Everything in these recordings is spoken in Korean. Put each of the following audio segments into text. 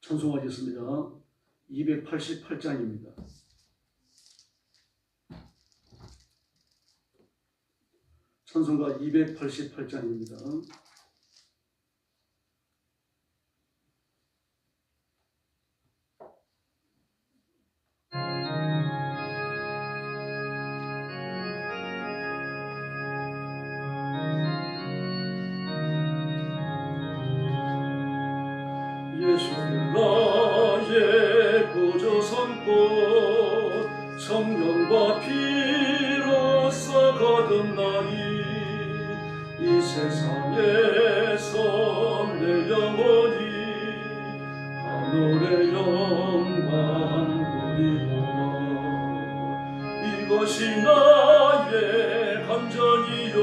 찬송하겠습니다. 288장입니다. 찬송가 288장입니다. 예수는 나의 구주 삼고 성령과 피로써 거듭나니 이 세상에서 내 영혼이 하늘의 영광 누리도다. 이것이 나의 감정이요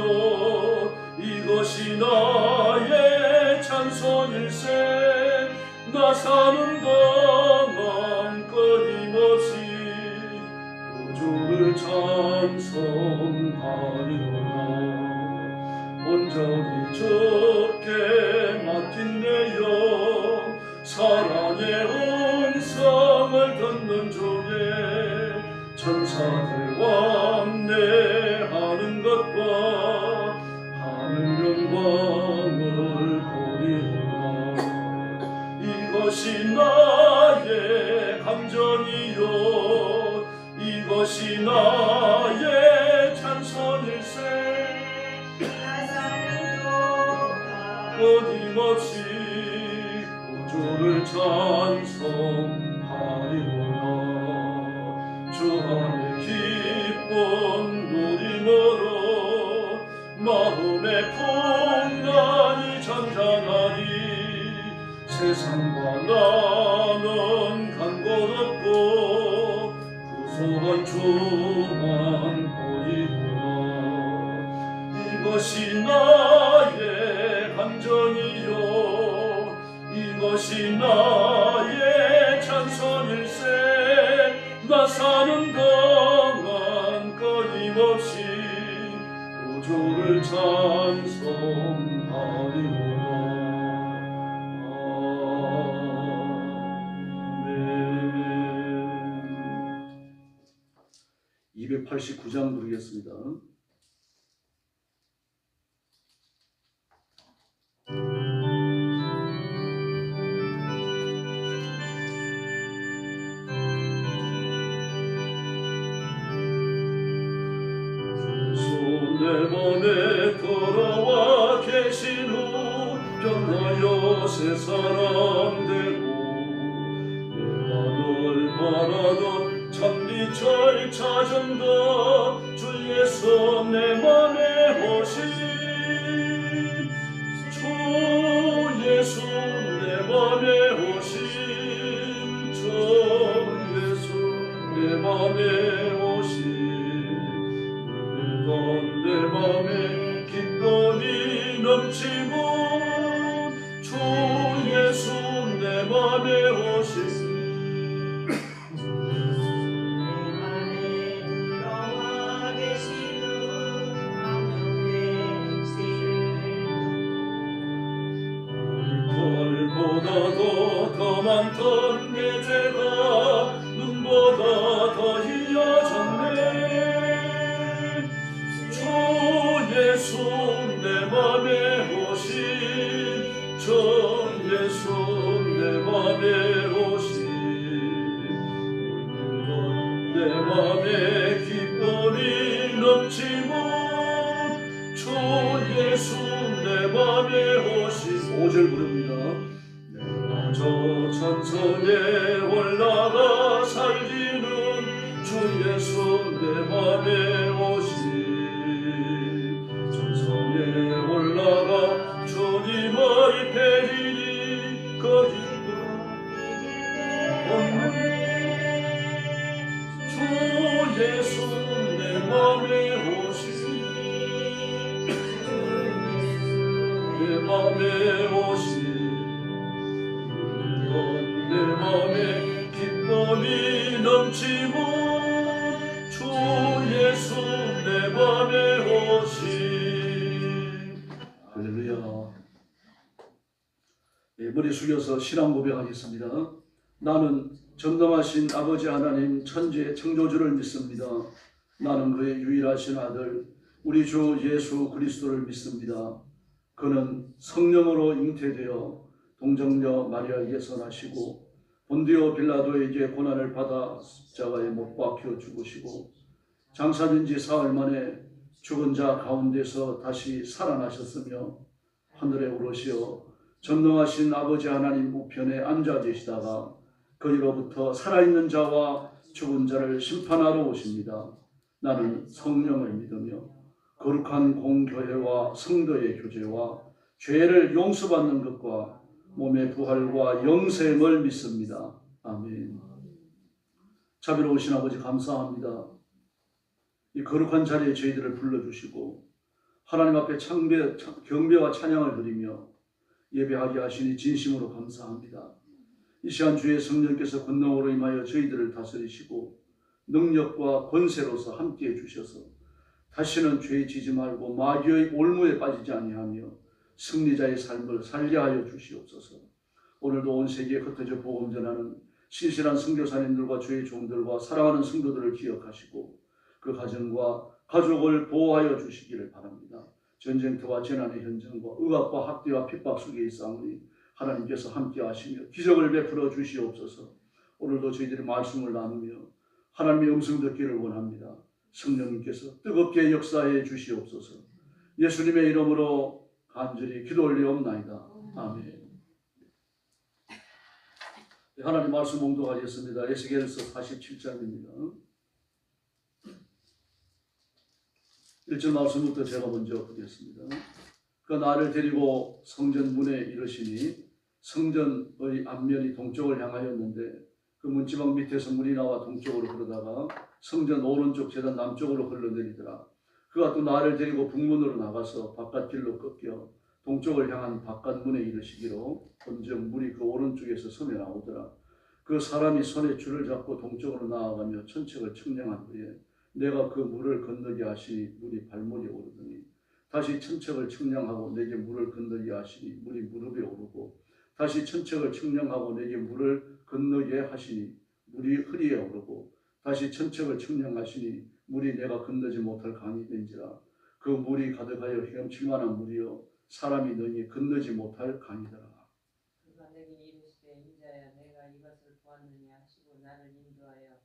이것이 나의 찬송일세. 나 사는 동안 끊임없이 구주를 찬송하리로다. 온전히 주께 맡긴 내 영 사랑의 음성을 듣는 중에 천사들 왕래하는 것과 하늘 영광을 보리로다. 이것이 나의 감정이요 이것이 나의 찬송일세. 나 사는 동안 끊임없이 구주를 찬송하리로다. 주 안에 기쁨 누림으로 마음의 풍랑이 잠잠하리. 세상과 나는 간 곳 없고 구속한 주만 보이구나. 이것이 나의 감정이요 이것이 나의 찬송일세. 나 사는 동안 끊임없이 구주를 찬송하리로다. 289장 부르겠습니다. 내 맘에 돌아와 계신 후 변하여 새 사람 되고 내가 널 바라던 참미철 찾은다. 주 예수 내 맘에 오신 주 예수 내 맘에 오신 주 예수 내 맘에 오신 내 맘에 기쁨이 넘치고 주 예수 내 맘에 오신 보다도 더 많던 내 죄가 눈보다 더 희어졌네. 주 예수 내 맘에 오신 주 예수 내 맘에 오신 내 맘에 기쁨이 넘치고 주 예수 내 맘에 오신 5절 부릅니다. 저 천성에 올라가 살기는 주 예수 내 맘에 오신 천성에 올라가 주님을 뵈리니 거기 없는 주 예수 내 맘에 오신 내 맘에 오신 내 맘에 기쁨이 넘치고 주 예수 내 맘에 오신. 할렐루야. 머리 숙여서 신앙 고백하겠습니다. 나는 전능하신 아버지 하나님 천지의 창조주를 믿습니다. 나는 그의 유일하신 아들 우리 주 예수 그리스도를 믿습니다. 그는 성령으로 잉태되어 동정녀 마리아에게서 나시고 본디오 빌라도에게 고난을 받아 십자가에 못 박혀 죽으시고 장사된 지 사흘 만에 죽은 자 가운데서 다시 살아나셨으며 하늘에 오르시어 전능하신 아버지 하나님 우편에 앉아 계시다가 거기로부터 살아있는 자와 죽은 자를 심판하러 오십니다. 나는 성령을 믿으며 거룩한 공교회와 성도의 교제와 죄를 용서받는 것과 몸의 부활과 영생을 믿습니다. 아멘. 자비로우신 아버지 감사합니다. 이 거룩한 자리에 저희들을 불러주시고 하나님 앞에 경배와 찬양을 드리며 예배하게 하시니 진심으로 감사합니다. 이 시간 주의 성령께서 권능으로 임하여 저희들을 다스리시고 능력과 권세로서 함께해 주셔서 다시는 죄에 지지 말고 마귀의 올무에 빠지지 아니하며 승리자의 삶을 살게 하여 주시옵소서. 오늘도 온 세계에 흩어져 복음 전하는 신실한 선교사님들과 주의 종들과 사랑하는 성도들을 기억하시고 그 가정과 가족을 보호하여 주시기를 바랍니다. 전쟁터와 재난의 현장과 의학과 학대와 핍박 속에 있사오니 하나님께서 함께 하시며 기적을 베풀어 주시옵소서. 오늘도 저희들이 말씀을 나누며 하나님의 음성 듣기를 원합니다. 성령님께서 뜨겁게 역사해 주시옵소서. 예수님의 이름으로 간절히 기도 올리옵나이다. 아멘. 하나님 말씀 봉독하겠습니다. 에스겔서 47장입니다. 1절 말씀부터 제가 먼저 보겠습니다. 그 나를 데리고 성전 문에 이르시니 성전의 앞면이 동쪽을 향하였는데 그 문지방 밑에서 물이 나와 동쪽으로 흐르다가 성전 오른쪽 제단 남쪽으로 흘러내리더라. 그가 또 나를 데리고 북문으로 나가서 바깥길로 꺾여 동쪽을 향한 바깥문에 이르시기로 본즉 물이 그 오른쪽에서 섬에 나오더라. 그 사람이 손에 줄을 잡고 동쪽으로 나아가며 천책을 측량한 후에 내가 그 물을 건너게 하시니 물이 발목에 오르더니 다시 천책을 측량하고 내게 물을 건너게 하시니 물이 무릎에 오르고 다시 천책을 측량하고 내게 물을 건너게 하시니 물이 허리에 오르고 다시 천책을 측량하시니 물이 내가 건너지 못할 강이 된지라. 그 물이 가득하여 헤엄칠 만한 물이요 사람이 능히 건너지 못할 강이더라. 그가 내게 이르시되 인자야 내가 이것을 보았느냐 하시고 나를 인도하여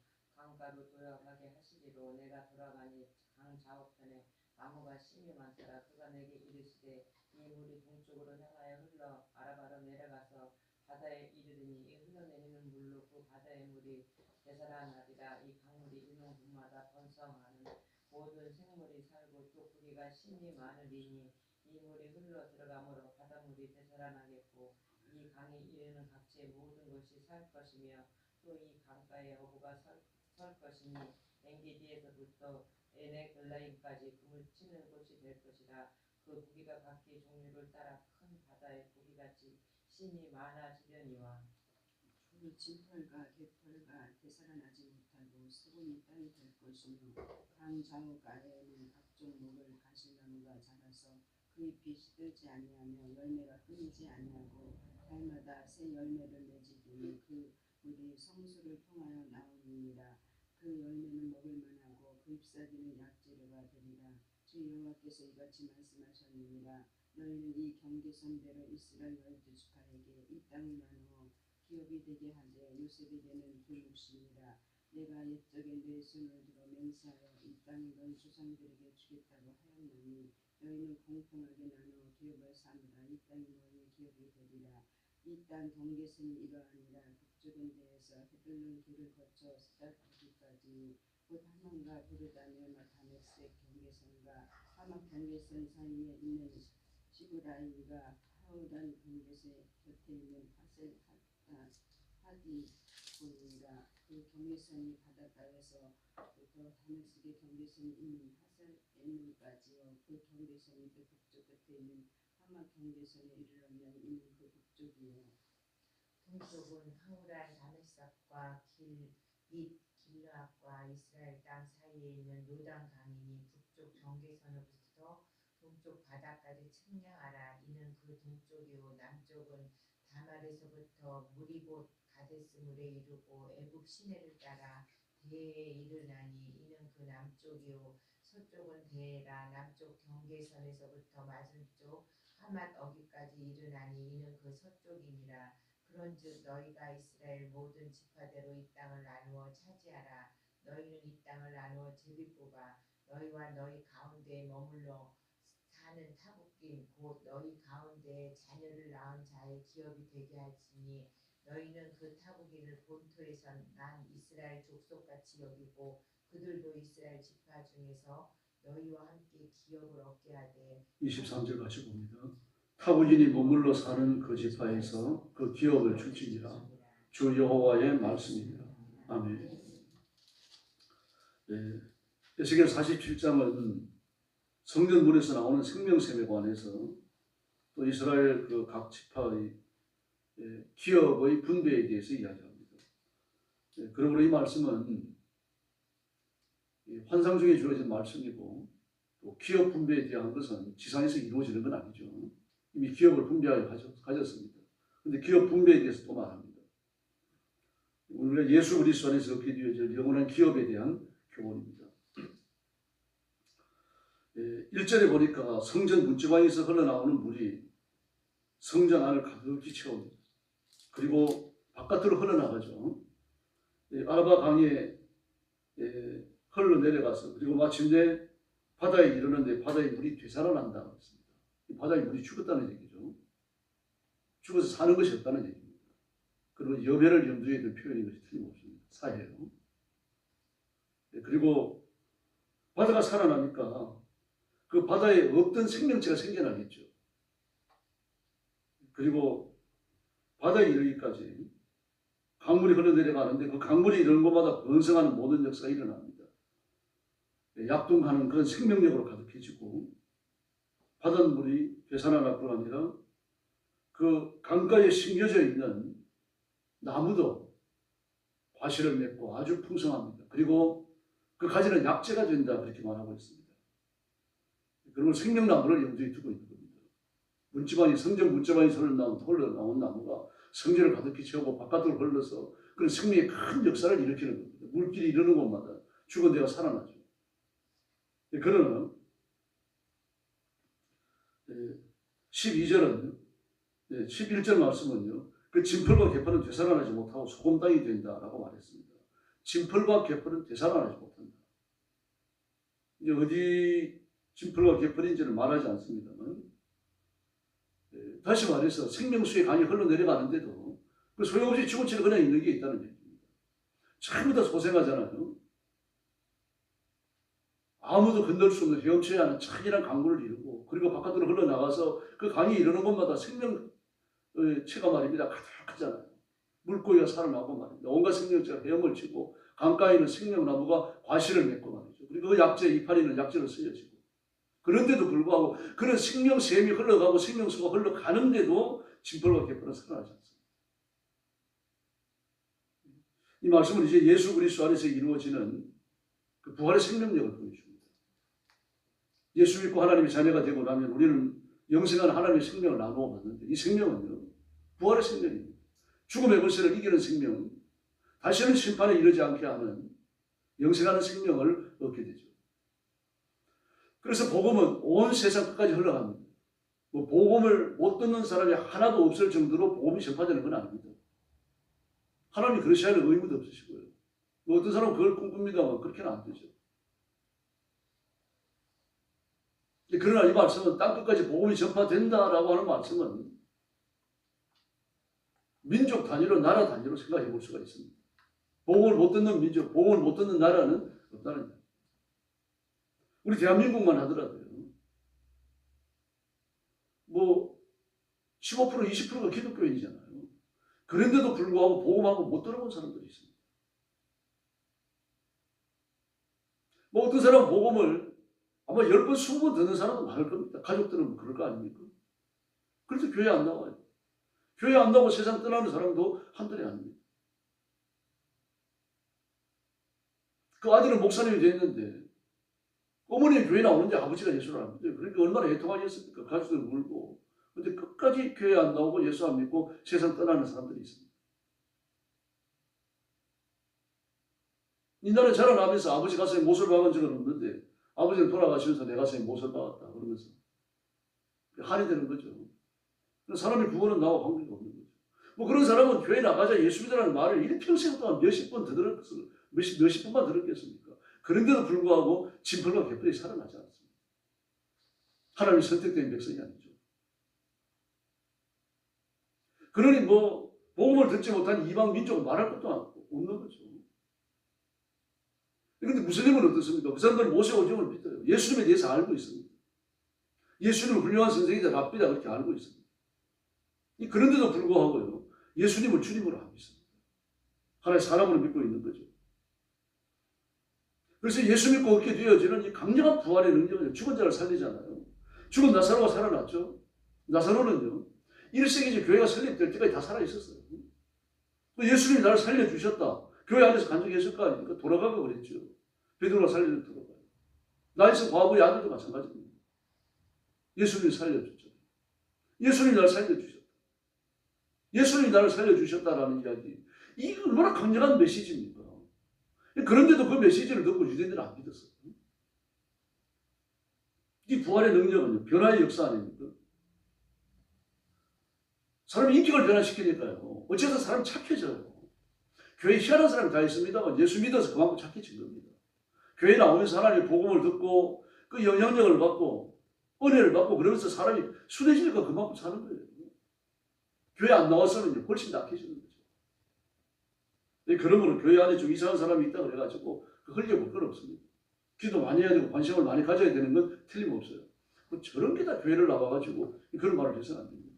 강가로 돌아가게 하시기로 내가 돌아가니 강 좌우편에 나무가 심이 많더라. 그가 내게 이르시되 이 물이 동쪽으로 향하여 흘러 아라바로 내려가서 바다에 이르르니 이 흘러내리는 물로 그 바다의 물이 되살아나리라. 이 강물이 일년분마다 번성하는 모든 생물이 살고 또 고기가 심이 많으리니 이 물이 흘러 들어가므로 바닷물이 되살아나겠고 이 강에 이르는 각지의 모든 것이 살 것이며 또 이 강가에 어부가 설 것이니 엔게디에서부터 에넥을라임까지 그물 치는 곳이 될 것이라. 그 고기가 각기 종류를 따라 큰 바다의 고기같이 심이 많아지려니와 그 진펄과 갯벌과 되살아나지 못하고 수분이 땅이 될 것이며 강 좌우가에는 각종 먹을 가시나무가 자라서 그 잎이 시들지 아니하며 열매가 끊이지 아니하고 달마다 새 열매를 맺으리니 그 물이 성수를 통하여 나오느니라. 그 열매는 먹을 만하고 그 잎사귀는 약재료가 되리라. 주 여호와께서 이같이 말씀하셨느니라. 너희는 이 경계선대로 이스라엘 12지파에게 이 땅을 나누어 기업이 되게 하되 요셉에게는 그 몫이니라. 내가 옛적에 내 손을 들어 맹세하여 이 땅을 너희 조상들에게 주겠다고 하였나니 너희는 공평하게 나누어 기업을 삼으라. 이 땅이 너희의 기업이 되리라. 이 땅 경계선이 이러하니라. 북쪽은 데에서 헤들론 길을 거쳐 스달까지 곧 하만과 부르다넬과 다메섹 경계선과 하막 경계선 사이에 있는 시브라임과 하우단 경계선 곁에 있는 하디본이라. 그 경계선이 바닷가에서부터 다메섹의 경계선이 있는 하셀에논까지요. 그 경계선이 그 북쪽 끝에 있는 하막 경계선에 이르려면 이는 그 북쪽이요. 동쪽은 하우란 다메섹과 및 길르앗과 이스라엘 땅 사이에 있는 요단 강이니 북쪽 경계선으로부터 동쪽 바다까지 측량하라. 이는 그 동쪽이요 남쪽은 다말에서부터 물이 곧 가데스 물에 이르고 애국 시내를 따라 대에 이르나니 이는 그 남쪽이요 서쪽은 대에라. 남쪽 경계선에서부터 맞은쪽 하맛 어기까지 이르나니 이는 그 서쪽이니라. 그런즉 너희가 이스라엘 모든 지파대로 이 땅을 나누어 차지하라. 너희는 이 땅을 나누어 제비 뽑아 너희와 너희 가운데에 머물러 사는 타국인 곧 너희 가운데에 자녀를 낳은 자의 기업이 되게 할지니 너희는 그 타국인을 본토에서 난 이스라엘 족속같이 여기고 그들도 이스라엘 지파 중에서 너희와 함께 기업을 얻게 하되 23절 같이 봅니다. 타국인이 머물러 사는 그 지파에서 그 기업을 줄지니라. 주 여호와의 말씀입니다. 아멘. 네. 에스겔 47장은 성전문에서 나오는 생명샘에 관해서 또 이스라엘 그 각 지파의 기업의 분배에 대해서 이야기합니다. 그러므로 이 말씀은 환상 중에 주어진 말씀이고 또 기업 분배에 대한 것은 지상에서 이루어지는 건 아니죠. 이미 기업을 분배하여 가졌습니다. 그런데 기업 분배에 대해서 또 말합니다. 우리가 예수 그리스도 안에서 얻게 되어질 영원한 기업에 대한 교훈입니다. 1절에 보니까 성전 문지방에서 흘러나오는 물이 성전 안을 가득히 채웁니다. 그리고 바깥으로 흘러나가죠. 아라바 강에 흘러내려가서 그리고 마침내 바다에 이르는데 바다의 물이 되살아난다고 했습니다. 바다의 물이 죽었다는 얘기죠. 죽어서 사는 것이 없다는 얘기입니다. 그리고 여배를 염두에 둔 표현인 것이 틀림없습니다. 사해요. 그리고 바다가 살아나니까 그 바다에 없던 생명체가 생겨나겠죠. 그리고 바다에 이르기까지 강물이 흘러내려가는데 그 강물이 이르는 곳마다 번성하는 모든 역사가 일어납니다. 약동하는 그런 생명력으로 가득해지고 바닷물이 되살아날 뿐 아니라 그 강가에 심겨져 있는 나무도 과실을 맺고 아주 풍성합니다. 그리고 그 가지는 약재가 된다 그렇게 말하고 있습니다. 그러면 생명나무를 염두에 두고 있는 겁니다. 문지방이 성전 문지방에서 흘러나온 나무가 성전을 가득히 채우고 바깥으로 흘러서 그런 생명의 큰 역사를 일으키는 겁니다. 물길이 이르는 곳마다 죽은 데가 살아나죠. 그러나 12절은 11절 말씀은요. 그 진펄과 개펄은 되살아나지 못하고 소금 땅이 된다라고 말했습니다. 진펄과 개펄은 되살아나지 못한다. 이제 어디 진펄과 개펄인지는 말하지 않습니다만 다시 말해서 생명수의 강이 흘러내려가는데도 그 소용없이 죽은 채로 그냥 있는 게 있다는 얘기입니다. 전부 다 소생하잖아요. 아무도 건널 수 없는 헤엄쳐야 하는 찬이란 강물을 이루고 그리고 바깥으로 흘러나가서 그 강이 이르는 곳마다 생명체가 말입니다. 가득하잖아요. 물고기가 살아나고 말입니다. 온갖 생명체가 헤엄을 치고 강가에 있는 생명나무가 과실을 맺고 말이죠. 그리고 그 약재 이파리는 약재로 쓰여지고 그런데도 불구하고 그런 생명샘이 흘러가고 생명수가 흘러가는데도 진펄과 개펄은 살아나지 않습니다. 이 말씀은 이제 예수 그리스도 안에서 이루어지는 그 부활의 생명력을 보여줍니다. 예수 믿고 하나님의 자녀가 되고 나면 우리는 영생한 하나님의 생명을 나누어 받는데 이 생명은요 부활의 생명입니다. 죽음의 권세를 이기는 생명, 다시는 심판에 이르지 않게 하는 영생하는 생명을 얻게 되죠. 그래서 복음은 온 세상 끝까지 흘러갑니다. 뭐 복음을 못 듣는 사람이 하나도 없을 정도로 복음이 전파되는 건 아닙니다. 하나님 그러셔야 할 의무도 없으시고요. 뭐 어떤 사람은 그걸 꿈꿉니다만 그렇게는 안 되죠. 그러나 이 말씀은 땅끝까지 복음이 전파된다라고 하는 말씀은 민족 단위로 나라 단위로 생각해 볼 수가 있습니다. 복음을 못 듣는 민족, 복음을 못 듣는 나라는 없다는 거예요. 우리 대한민국만 하더라도요. 뭐 15% 20%가 기독교인이잖아요. 그런데도 불구하고 복음하고 못 들어본 사람들이 있습니다. 뭐 어떤 사람은 복음을 아마 10번, 20번 듣는 사람은 많을 겁니다. 가족들은 그럴 거 아닙니까? 그래서 교회 안 나와요. 교회 안 나오고 세상 떠나는 사람도 한둘이 아닙니다. 그 아들은 목사님이 됐는데 어머니는 교회 나오는데 아버지가 예수를 안 믿어요. 그러니까 얼마나 애통하겠습니까? 가족들 울고 근데 끝까지 교회 안 나오고 예수 안 믿고 세상 떠나는 사람들이 있습니다. 이 나라에 자라나면서 아버지 가슴에 못을 박은 적은 없는데 아버지는 돌아가시면서 내 가슴에 못을 박았다 그러면서 한이 되는 거죠. 사람의 구원은 나와 관계가 없는 거죠. 뭐 그런 사람은 교회 나가자 예수 믿으라는 말을 일평생 동안 몇십 번 들었겠어요. 몇십 번만 들었겠습니까? 그런데도 불구하고 진펄과 개뿔이 살아나지 않습니다. 하나님이 선택된 백성이 아니죠. 그러니 뭐 복음을 듣지 못한 이방 민족은 말할 것도 없는 거죠. 그런데 무슬림은 어떻습니까? 그 사람들은 모세 오종을 믿어요. 예수님에 대해서 알고 있습니다. 예수님은 훌륭한 선생이다, 랍비다 그렇게 알고 있습니다. 그런데도 불구하고요, 예수님을 주님으로 하고 있습니다. 하나의 사람으로 믿고 있는 거죠. 그래서 예수 믿고 얻게 되어지는 이 강력한 부활의 능력은 죽은 자를 살리잖아요. 죽은 나사로가 살아났죠. 나사로는요, 1세기째 교회가 설립될 때까지 다 살아있었어요. 예수님이 나를 살려주셨다. 교회 안에서 간증했을 거 아닙니까? 돌아가고 그랬죠. 베드로가 살려서 돌아가요. 나에서 과부의 아들도 마찬가지입니다. 예수님이 살려줬죠. 예수님이 나를 살려주셨다. 예수님이 나를 살려주셨다라는 이야기. 이게 얼마나 강력한 메시지입니까? 그런데도 그 메시지를 듣고 유대인들은 안 믿었어요. 이 부활의 능력은요, 변화의 역사 아닙니까? 사람의 인격을 변화시키니까요. 어째서 사람이 착해져요. 교회에 희한한 사람이 다 있습니다만 예수 믿어서 그만큼 착해진 겁니다. 교회에 나오면서 하나님의 복음을 듣고 그 영향력을 받고 은혜를 받고 그러면서 사람이 순해지니까 그만큼 사는 거예요. 교회 안 나와서는 훨씬 약해지는 거죠. 그러므로 교회 안에 좀 이상한 사람이 있다고 그래가지고 흘려볼 건 없습니다. 기도 많이 해야 되고 관심을 많이 가져야 되는 건 틀림없어요. 저런 게 다 교회를 나와가지고 그런 말을 해서는 안 됩니다.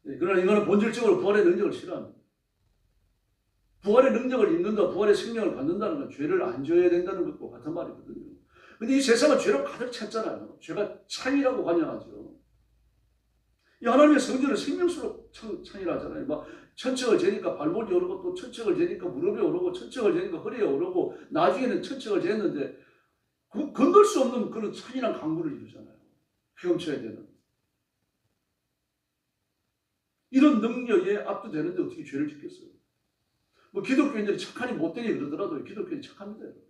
그러나 이거는 본질적으로 부활의 능력을 싫어합니다. 부활의 능력을 입는다, 부활의 생명을 갖는다는 건 죄를 안 져야 된다는 것과 같은 말이거든요. 근데 이 세상은 죄로 가득 찼잖아요. 죄가 창이라고 관여하죠. 이 하나님의 성전을 생명수로 창이라잖아요. 막 천척을 재니까 발목이 오르고 또 천척을 재니까 무릎에 오르고 천척을 재니까 허리에 오르고 나중에는 천척을 쟀는데 건널 수 없는 그런 찬이란 강물을 이루잖아요. 헤엄쳐야 되는. 이런 능력에 압도되는데 어떻게 죄를 짓겠어요? 뭐 기독교인들이 착하니 못되니 그러더라도 기독교인이 착합니다. 여러분.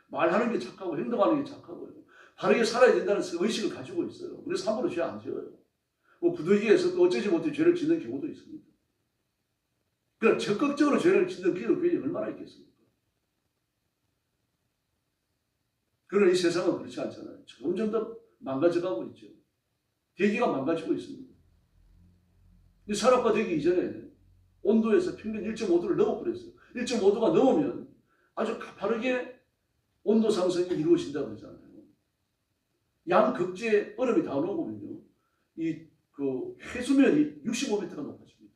말하는 게 착하고 행동하는 게 착하고요. 바르게 살아야 된다는 의식을 가지고 있어요. 그래서 함부로 죄 안 지어요. 뭐 부득이해서 또 어쩌지 못해 죄를 짓는 경우도 있습니다. 그러나 적극적으로 죄를 짓는 기독교인이 얼마나 있겠습니까? 그러나 이 세상은 그렇지 않잖아요. 점점 더 망가져가고 있죠. 대기가 망가지고 있습니다. 이 산업화 되기 이전에 온도에서 평균 1.5도를 넘어버렸어요. 1.5도가 넘으면 아주 가파르게 온도 상승이 이루어진다고 그러잖아요. 양극재의 얼음이 다 녹으면요. 해수면이 65m가 높아집니다.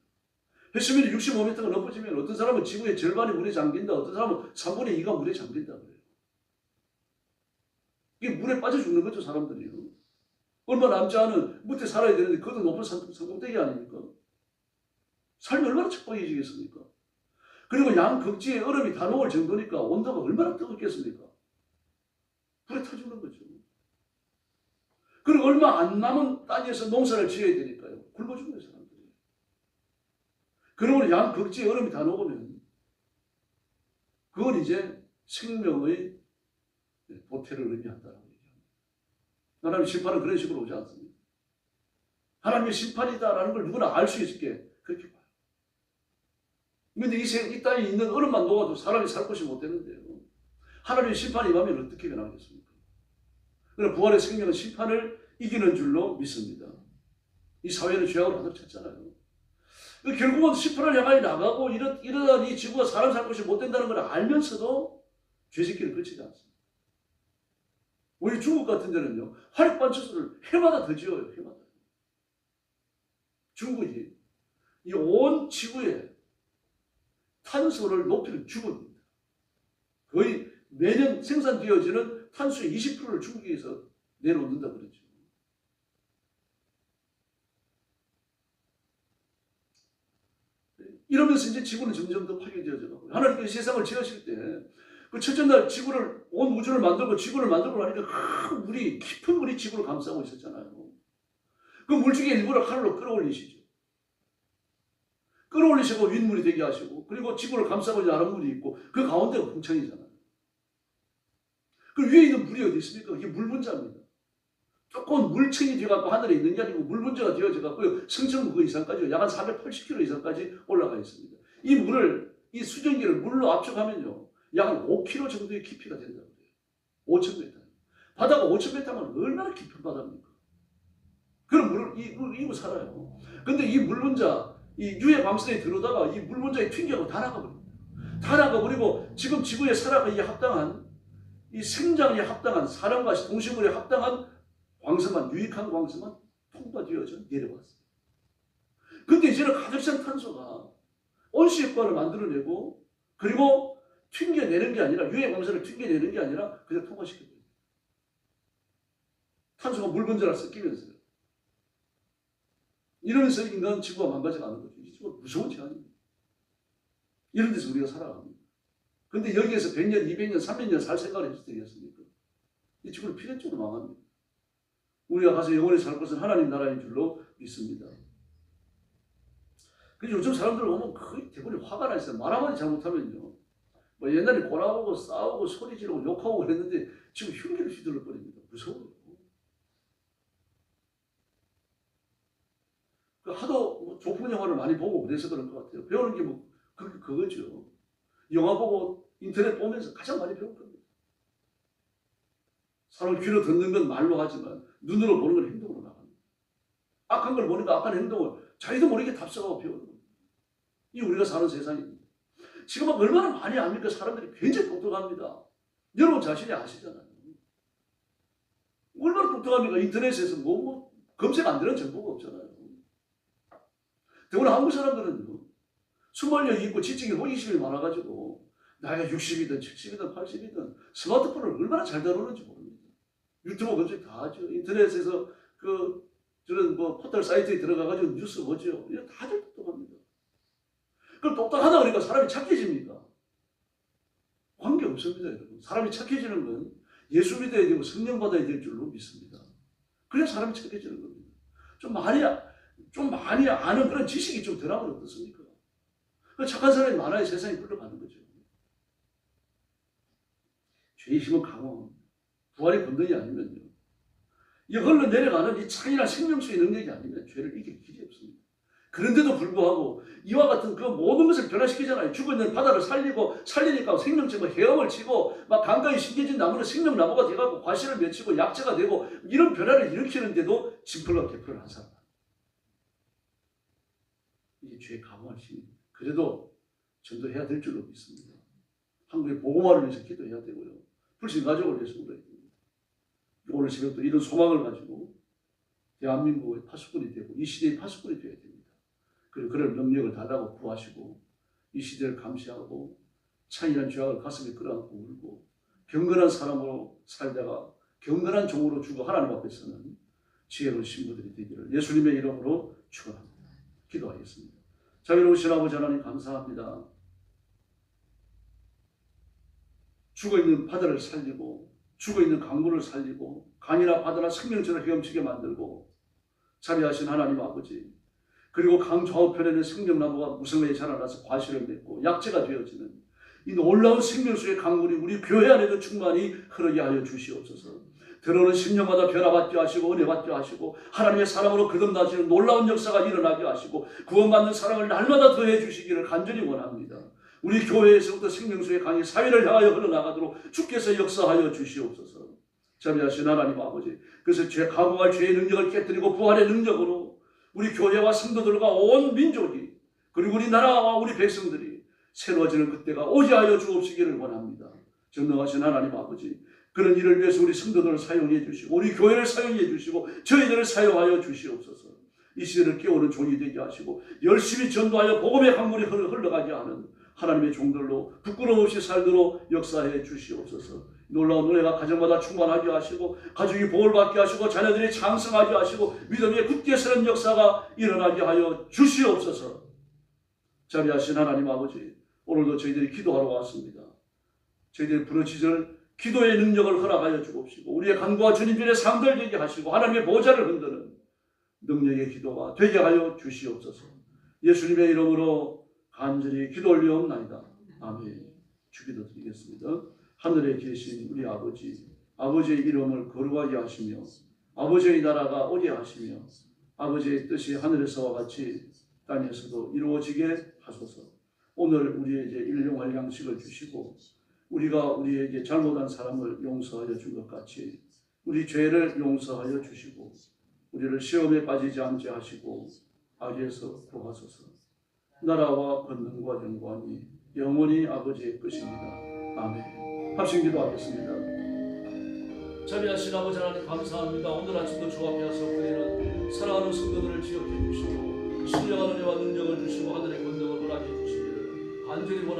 해수면이 65m가 높아지면 어떤 사람은 지구의 절반이 물에 잠긴다. 어떤 사람은 3분의 2가 물에 잠긴다 그래요. 이게 물에 빠져 죽는 거죠, 사람들이요. 얼마 남지 않은 무태 살아야 되는데 그것도 높은 산꼭대기 아닙니까? 삶이 얼마나 척박해지겠습니까? 그리고 양극지의 얼음이 다 녹을 정도니까 온도가 얼마나 뜨겁겠습니까? 불에 타 죽는 거죠. 그리고 얼마 안 남은 땅에서 농사를 지어야 되니까요. 굶어 죽는 사람들이. 그러면 양극지의 얼음이 다 녹으면 그건 이제 생명의 도태를 의미한다고 얘기합니다. 하나님의 심판은 그런 식으로 오지 않습니다. 하나님의 심판이다라는 걸 누구나 알 수 있게 그렇게 봐요. 그런데 이 땅에 있는 얼음만 녹아도 사람이 살 곳이 못 되는데요. 하나님의 심판이 임하면 어떻게 변하겠습니까? 그러나 부활의 생명은 심판을 이기는 줄로 믿습니다. 이 사회는 죄악으로 가득 찼잖아요. 결국은 심판을 향하여 나가고 이러다 이 지구가 사람 살 곳이 못 된다는 걸 알면서도 죄짓기를 그치지 않습니다. 우리 중국 같은 데는요, 화력발전소를 해마다 더 지어요, 해마다. 중국이 이 온 지구에 탄소를 높이는 주범입니다. 거의 매년 생산되어지는 탄소의 20%를 중국에서 내려놓는다 그러죠. 이러면서 이제 지구는 점점 더 파괴되어져 가고 하나님께서 세상을 지으실 때 그 첫째 날 지구를, 온 우주를 만들고 지구를 만들고 나니까 큰 물이, 깊은 물이 지구를 감싸고 있었잖아요. 그 물 중에 일부를 하늘로 끌어올리시죠. 끌어올리시고 윗물이 되게 하시고, 그리고 지구를 감싸고 있는 다른 물이 있고, 그 가운데가 풍천이잖아요. 그 위에 있는 물이 어디 있습니까? 이게 물 분자입니다. 조금 물층이 되어갖고 하늘에 있는 게 아니고 물 분자가 되어져갖고 성층 그 이상까지, 약 한 480km 이상까지 올라가 있습니다. 이 물을, 이 수증기를 물로 압축하면요, 약 한 5km 정도의 깊이가 된다고 해요. 5,000m. 바다가 5,000m면 얼마나 깊은 바다입니까? 그럼 물을 이고 살아요. 근데 이 물 분자, 이 유해 광선에 들어오다가 이 물 분자에 튕겨고 다 나가버립니다. 다 나가버리고 지금 지구에 살아가기에 합당한, 이 생장에 합당한, 사람과 동식물에 합당한 광선만, 유익한 광선만 통과되어져 내려왔어요. 근데 이제는 가득 찬 탄소가 온실 효과를 만들어내고, 그리고 튕겨내는 게 아니라, 유해 광선을 튕겨내는 게 아니라 그냥 통과시켜버려요. 탄소가 물 분자랑 섞이면서요. 이러면서 인간 지구가 망가져가는 거죠. 이 지구가 무서운 제한입니다. 이런 데서 우리가 살아갑니다. 근데 여기에서 100년, 200년, 300년 살 생각을 해줄 때겠습니까? 이 지구는 필연적으로 망합니다. 우리가 가서 영원히 살 것은 하나님 나라인 줄로 믿습니다. 그래서 요즘 사람들 보면 거의 대부분 화가 나 있어요. 말 한마디 잘못하면요. 뭐 옛날에 골아오고 싸우고 소리 지르고 욕하고 그랬는데 지금 흉기를 휘둘러 버립니다. 무서워요. 하도 뭐 조폭 영화를 많이 보고 그래서 그런 것 같아요. 배우는 게 뭐 그거죠. 영화 보고 인터넷 보면서 가장 많이 배울 겁니다. 사람 귀로 듣는 건 말로 하지만 눈으로 보는 건 행동으로 나갑니다. 악한 걸 보니까 악한 행동을 자기도 모르게 답습하고 배우는 겁니다. 이 우리가 사는 세상입니다. 지금 얼마나 많이 압니까? 사람들이 굉장히 똑똑합니다. 여러분 자신이 아시잖아요. 얼마나 똑똑합니까? 인터넷에서 뭐 검색 안 되는 정보가 없잖아요. 더구나 한국 사람들은 순발력이 있고 지적인 호기심이 많아가지고 나이가 60이든 70이든 80이든 스마트폰을 얼마나 잘 다루는지 모릅니다. 유튜브 검색 다 하죠. 인터넷에서 저런 포털 사이트에 들어가가지고 뉴스 보죠. 이거 다들 똑똑합니다. 그럼 똑똑하다 그러니까 사람이 착해집니까? 관계 없습니다, 여러분. 사람이 착해지는 건 예수 믿어야 되고 성령 받아야 될 줄로 믿습니다. 그래야 사람이 착해지는 겁니다. 좀 많이 아는 그런 지식이 좀 덜하면 어떻습니까? 착한 사람이 많아야 세상이 흘러가는 거죠. 죄의 힘은 강화합니다. 부활의 권능이 아니면요. 이 흘러내려가는 이 창이나 생명수의 능력이 아니면 죄를 이길 길이 없습니다. 그런데도 불구하고 이와 같은 그 모든 것을 변화시키잖아요. 죽어있는 바다를 살리니까 생명체가 헤엄을 치고 막 강가에 심겨진 나무는 생명나무가 돼가고 과실을 맺히고 약재가 되고 이런 변화를 일으키는데도 진풀과 개풀을 한 사람. 이게 죄의 강화할 힘입니다. 그래도 전도해야 될 줄로 믿습니다. 한국의 복음화를 위해서 기도해야 되고요. 불신 가족을 위해서 울어야 됩니다. 오늘 새벽도 이런 소망을 가지고 대한민국의 파수꾼이 되고 이 시대의 파수꾼이 되어야 됩니다. 그리고 그런 능력을 달라고 구하시고 이 시대를 감시하고 창이란 죄악을 가슴에 끌어안고 울고 경건한 사람으로 살다가 경건한 종으로 죽어 하나님 앞에서는 지혜로운 신부들이 되기를 예수님의 이름으로 축원합니다. 기도하겠습니다. 자비로우신 아버지 하나님 감사합니다. 죽어있는 바다를 살리고 죽어있는 강물을 살리고 강이나 바다나 생명체를 헤엄치게 만들고 자비하신 하나님 아버지, 그리고 강 좌우편에는 생명나무가 무성하게 자라나서 과실을 맺고 약재가 되어지는 이 놀라운 생명수의 강물이 우리 교회 안에도 충만히 흐르게 하여 주시옵소서. 들어오는 심령마다 변화받게 하시고 은혜받게 하시고 하나님의 사랑으로 거듭나시는 놀라운 역사가 일어나게 하시고 구원받는 사랑을 날마다 더해 주시기를 간절히 원합니다. 우리 교회에서부터 생명수의 강이 사회를 향하여 흘러나가도록 주께서 역사하여 주시옵소서. 자비하신 하나님 아버지, 그래서 감응할 죄의 능력을 깨뜨리고 부활의 능력으로 우리 교회와 성도들과 온 민족이 그리고 우리 나라와 우리 백성들이 새로워지는 그때가 오게 하여 주옵시기를 원합니다. 전능하신 하나님 아버지, 그런 일을 위해서 우리 성도들을 사용해 주시고 우리 교회를 사용해 주시고 저희들을 사용하여 주시옵소서. 이 시대를 깨우는 종이 되게 하시고 열심히 전도하여 복음의 강물이 흘러가게 하는 하나님의 종들로 부끄러움 없이 살도록 역사해 주시옵소서. 놀라운 은혜가 가정마다 충만하게 하시고 가족이 복을 받게 하시고 자녀들이 장성하게 하시고 믿음의 굳게 서는 역사가 일어나게 하여 주시옵소서. 자비하신 하나님 아버지, 오늘도 저희들이 기도하러 왔습니다. 저희들이 부르짖을 기도의 능력을 허락하여 주옵시고 우리의 간구와 주님께 상달되게 하시고 하나님의 보좌를 흔드는 능력의 기도가 되게 하여 주시옵소서. 예수님의 이름으로 간절히 기도 올리옵나이다. 아멘. 주기도 드리겠습니다. 하늘에 계신 우리 아버지, 아버지의 이름을 거룩하게 하시며 아버지의 나라가 오게 하시며 아버지의 뜻이 하늘에서와 같이 땅에서도 이루어지게 하소서. 오늘 우리에게 일용할 양식을 주시고 우리가 우리에게 잘못한 사람을 용서하여 준 것 같이 우리 죄를 용서하여 주시고 우리를 시험에 빠지지 않게 하시고 악에서 구하소서. 나라와 권능과 영광이 영원히 아버지의 것입니다. 아멘. 합심 기도하겠습니다. 자비하신 아버지 하나님 감사합니다. 오늘 아침도 주 앞에 와서 드리는 사랑하는 성도들을 기억해 주시고 신령한 은혜와 능력을 주시고 하늘의 권능을 허락해 주시기를 간절히 원합니다.